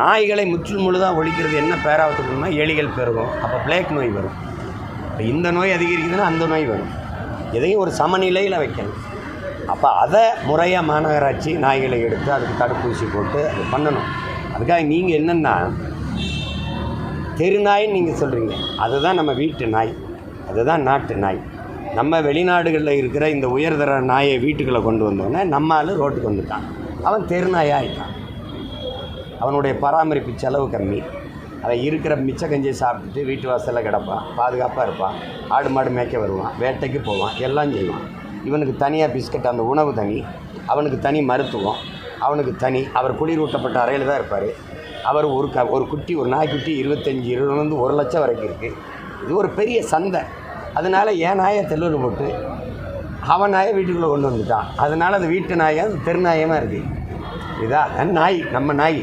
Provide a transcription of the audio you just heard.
நாய்களை முழுதாக ஒழிக்கிறது என்ன பேராபத்துக்குன்னா எலிகள் பெருகும், அப்போ பிளேக் நோய் வரும். இப்போ இந்த நோய் அதிகரிக்குதுன்னா அந்த நோய் வரும். எதையும் ஒரு சமநிலையில் வைக்கணும். அப்போ அதை முறையாக மாநகராட்சி நாய்களை எடுத்து அதுக்கு தடுப்பூசி போட்டு அது பண்ணணும். அதுக்காக நீங்கள் என்னென்னா தெரு நாயின்னு நீங்கள் சொல்கிறீங்க, அதுதான் நம்ம வீட்டு நாய், அதுதான் நாட்டு நாய். நம்ம வெளிநாடுகளில் இருக்கிற இந்த உயர்தர நாயை வீட்டுக்குள்ளே கொண்டு வந்தோடனே நம்ம ஆள் ரோட்டுக்கு வந்துட்டான், அவன் தெரு நாயாக ஆகிட்டான். அவனுடைய பராமரிப்பு செலவு கம்மி, அவன் இருக்கிற மிச்ச கஞ்சியை சாப்பிட்டுட்டு வீட்டு வாசலில் கிடப்பான், பாதுகாப்பாக இருப்பான், ஆடு மாடு மேய்க்க வருவான், வேட்டைக்கு போவான், எல்லாம் செய்வான். இவனுக்கு தனியாக பிஸ்கட், அந்த உணவு தனி, அவனுக்கு தனி மருத்துவம், அவனுக்கு தனி, அவர் குளிரூட்டப்பட்ட அறையில் தான் இருப்பார். அவர் ஒரு குட்டி, ஒரு நாய்க்குட்டி 25-20 1 லட்சம் வரைக்கும் இருக்குது. இது ஒரு பெரிய சந்தை. அதனால் என் நாயை தெருவில் போட்டு அவன் நாயை வீட்டுக்குள்ளே கொண்டு வந்துட்டான். அதனால் அது வீட்டு நாயாக தெரு நாயமாக இருக்குது. இதான் நாய், நம்ம நாய்.